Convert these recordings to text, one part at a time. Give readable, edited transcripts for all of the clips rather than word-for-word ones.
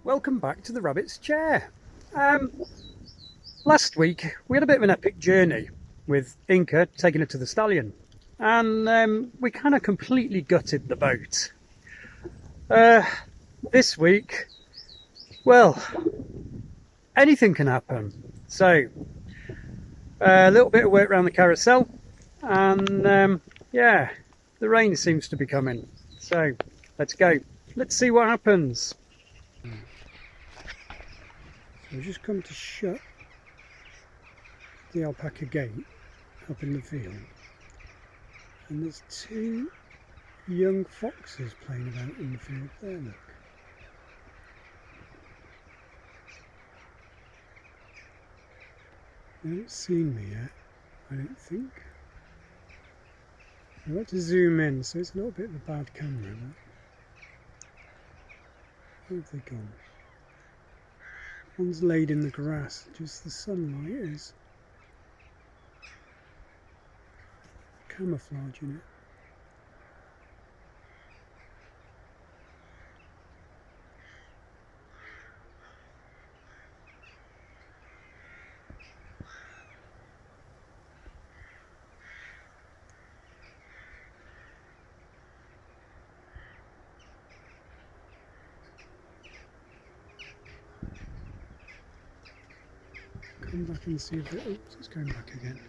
welcome back to the Rabbit's Chair. Last week we had a bit of an epic journey with Inca taking her to the stallion, and we kind of completely gutted the boat. This week, well, anything can happen. So, a little bit of work around the carousel, and yeah, the rain seems to be coming. So, let's go. Let's see what happens. So we've just come to shut the alpaca gate up in the field, and there's two young foxes playing about in the field there, look. They haven't seen me yet, I don't think. I want to zoom in, so it's a little bit of a bad camera, but where have they gone? One's laid in the grass, just the sunlight is camouflaging it. Come back and see if it, oops, it's going back again.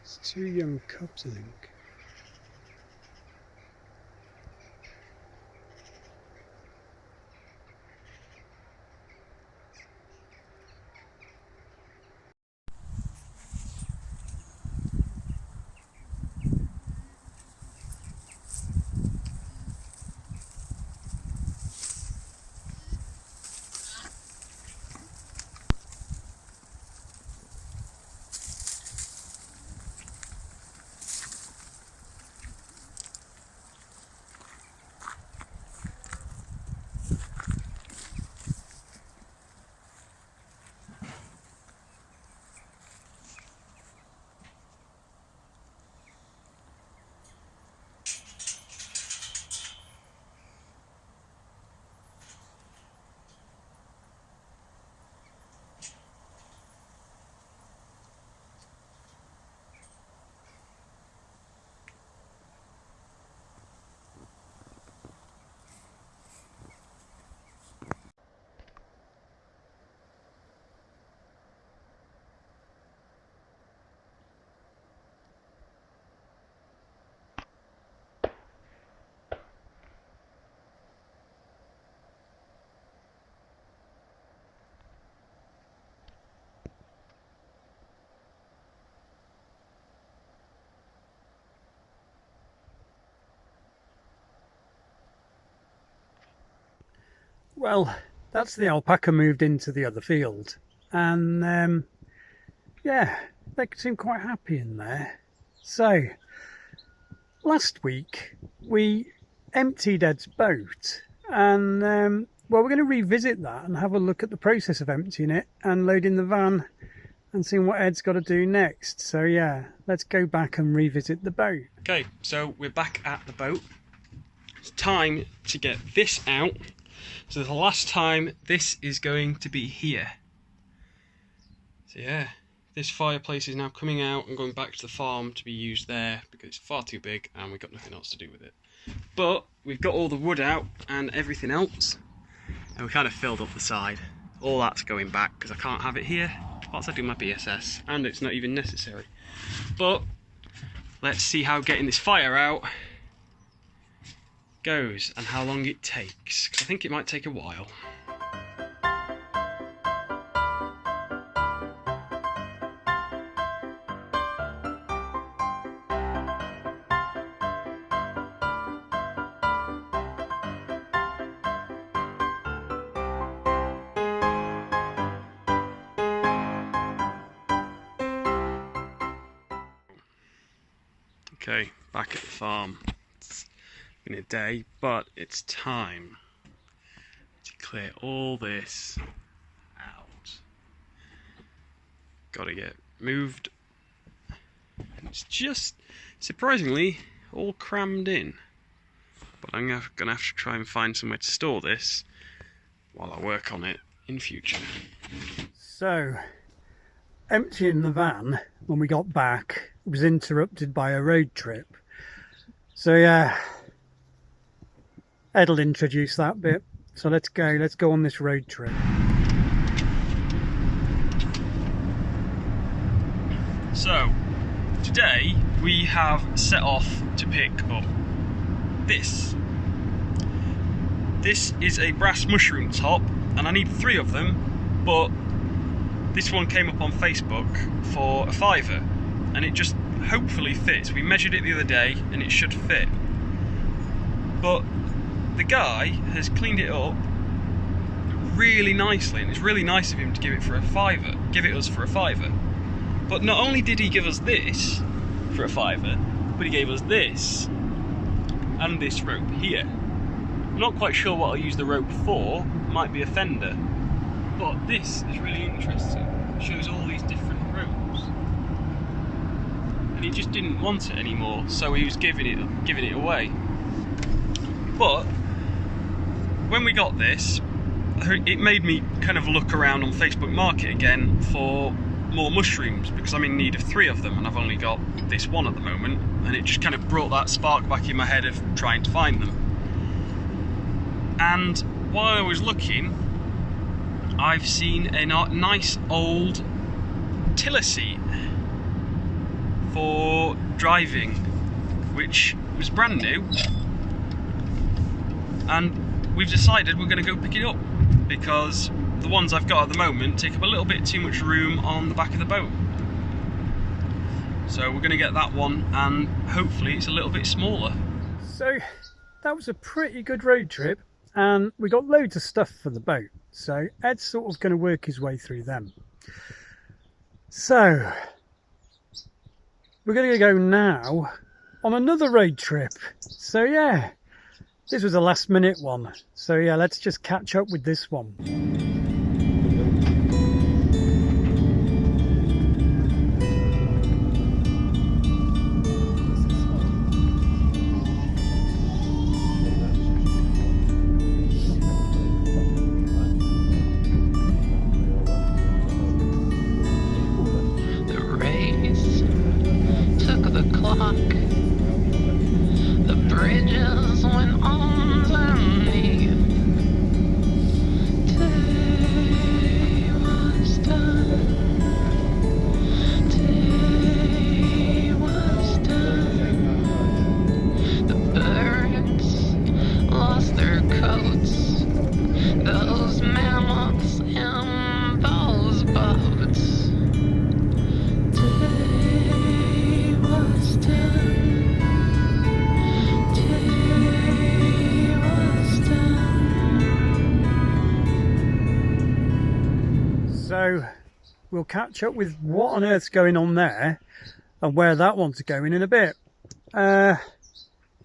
It's two young cubs, I think. Well, that's the alpaca moved into the other field, and yeah, they seem quite happy in there. So, last week we emptied Ed's boat, and well, we're going to revisit that and have a look at the process of emptying it and loading the van and seeing what Ed's got to do next. So yeah, let's go back and revisit the boat. Okay, so we're back at the boat. It's time to get this out. So the last time this is going to be here. So yeah, this fireplace is now coming out and going back to the farm to be used there because it's far too big and we've got nothing else to do with it. But we've got all the wood out and everything else, and we kind of filled up the side. All that's going back because I can't have it here whilst I do my BSS, and it's not even necessary. But let's see how getting this fire out goes and how long it takes, because I think it might take a while. Okay, back at the farm. It's been a day, but it's time to clear all this out. Got to get moved. And it's just surprisingly all crammed in. But I'm going to have to try and find somewhere to store this while I work on it in future. So, emptying the van when we got back was interrupted by a road trip. So yeah, Ed'll introduce that bit. So let's go on this road trip. So, today we have set off to pick up this. This is a brass mushroom top, and I need 3 of them, but this one came up on Facebook for a £5, and it just hopefully fits. We measured it the other day and it should fit. But the guy has cleaned it up really nicely, and it's really nice of him to give it us for a £5. But not only did he give us this for a £5, but he gave us this and this rope here. I'm not quite sure what I'll use the rope for, might be a fender, but this is really interesting. It shows all these different ropes, and he just didn't want it anymore, so he was giving it away. But when we got this, it made me kind of look around on Facebook Market again for more mushrooms, because I'm in need of 3 of them and I've only got this one at the moment, and it just kind of brought that spark back in my head of trying to find them. And while I was looking, I've seen a nice old tiller seat for driving, which was brand new, and we've decided we're going to go pick it up, because the ones I've got at the moment take up a little bit too much room on the back of the boat. So we're going to get that one, and hopefully it's a little bit smaller. So that was a pretty good road trip, and we got loads of stuff for the boat. So Ed's sort of going to work his way through them. So we're going to go now on another road trip. So yeah, this was a last minute one. So yeah, let's just catch up with this one. So we'll catch up with what on earth's going on there and where that one's going in a bit. In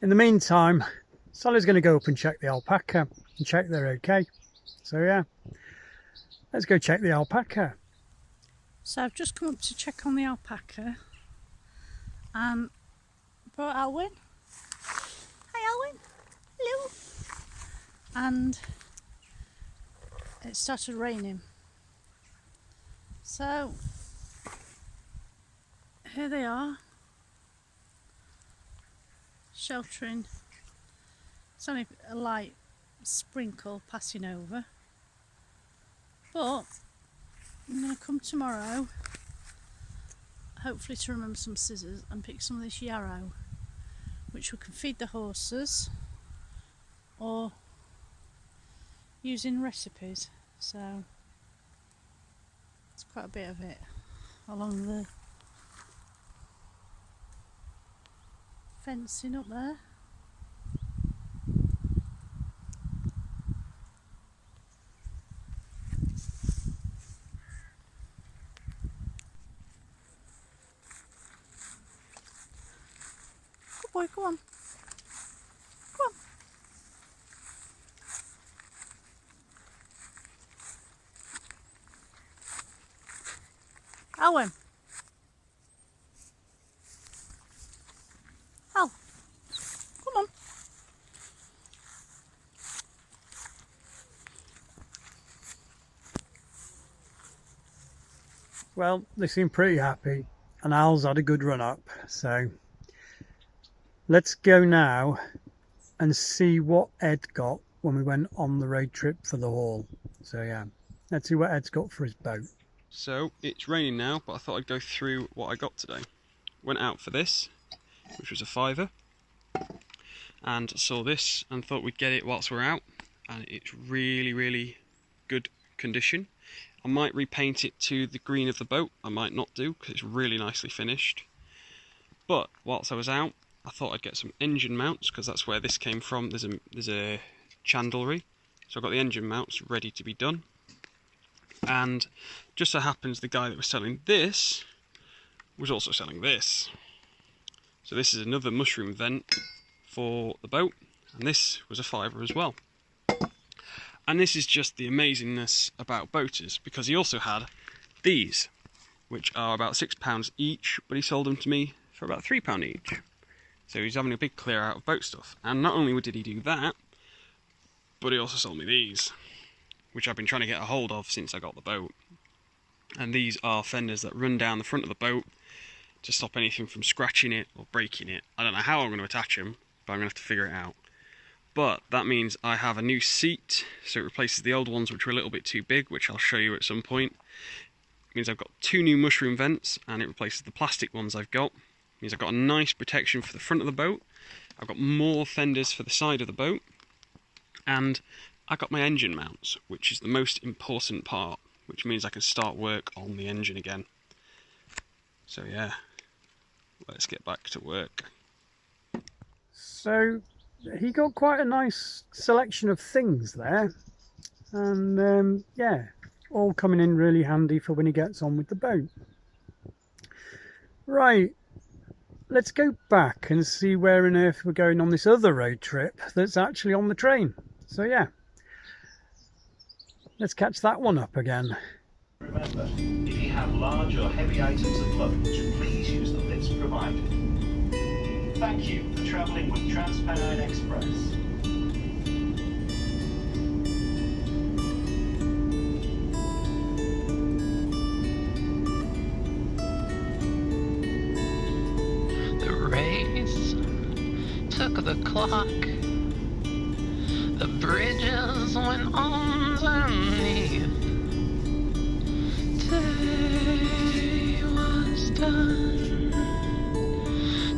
the meantime, Sally's going to go up and check the Alpaca and check they're okay. So yeah, let's go check the Alpaca. So I've just come up to check on the Alpaca and brought Alwyn. Hi Alwyn. Hello. And it started raining. So here they are, sheltering. It's only a light sprinkle passing over, but I'm going to come tomorrow, hopefully to remember some scissors and pick some of this yarrow, which we can feed the horses or use in recipes. So it's quite a bit of it along the fencing up there. Good boy, go on. Go on. Owen. Oh. Well, they seem pretty happy, and Al's had a good run up, so let's go now and see what Ed got when we went on the road trip for the haul. So yeah, let's see what Ed's got for his boat. So it's raining now, but I thought I'd go through what I got today. Went out for this, which was a £5, and saw this and thought we'd get it whilst we're out, and it's really good condition. I might repaint it to the green of the boat, I might not do because it's really nicely finished. But whilst I was out, I thought I'd get some engine mounts because that's where this came from. There's a chandlery, so I've got the engine mounts ready to be done. And just so happens the guy that was selling this was also selling this. So this is another mushroom vent for the boat, and this was a £5 as well. And this is just the amazingness about boaters, because he also had these, which are about £6 each, but he sold them to me for about £3 each. So he's having a big clear out of boat stuff. And not only did he do that, but he also sold me these, which I've been trying to get a hold of since I got the boat. And these are fenders that run down the front of the boat to stop anything from scratching it or breaking it. I don't know how I'm going to attach them, but I'm going to have to figure it out. But that means I have a new seat, so it replaces the old ones which were a little bit too big, which I'll show you at some point. It means I've got 2 new mushroom vents, and it replaces the plastic ones I've got. It means I've got a nice protection for the front of the boat. I've got more fenders for the side of the boat. And I got my engine mounts, which is the most important part, which means I can start work on the engine again. So yeah, let's get back to work. So he got quite a nice selection of things there, and yeah, all coming in really handy for when he gets on with the boat. Right, let's go back and see where on earth we're going on this other road trip that's actually on the train. So yeah, let's catch that one up again. Remember, if you have large or heavy items of luggage, please use the lifts provided. Thank you for travelling with Trans-Pennine Express. The race took the clock. The bridges went underneath. Day was done.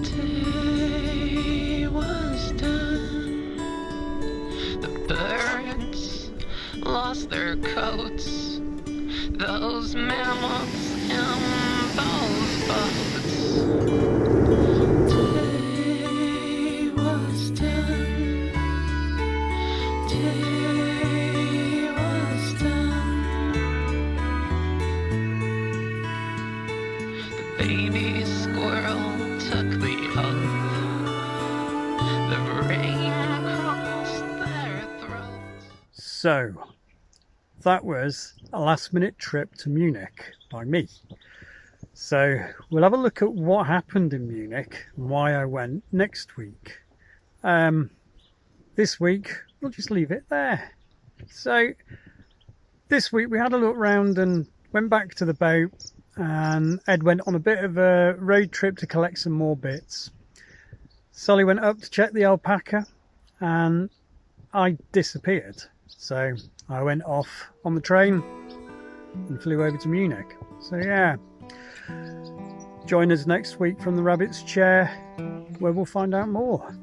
Day was done. The birds lost their coats. Those mammoths in those boats. Day was done. Day was done. The baby squirrel took the oath. The rain crossed their throats. So that was a last minute trip to Munich by me. So we'll have a look at what happened in Munich and why I went next week. This week we'll just leave it there. So this week we had a look round and went back to the boat, and Ed went on a bit of a road trip to collect some more bits. Solly went up to check the Alpaca, and I disappeared. So I went off on the train and flew over to Munich. So yeah, join us next week from the Rabbit's Chair, where we'll find out more.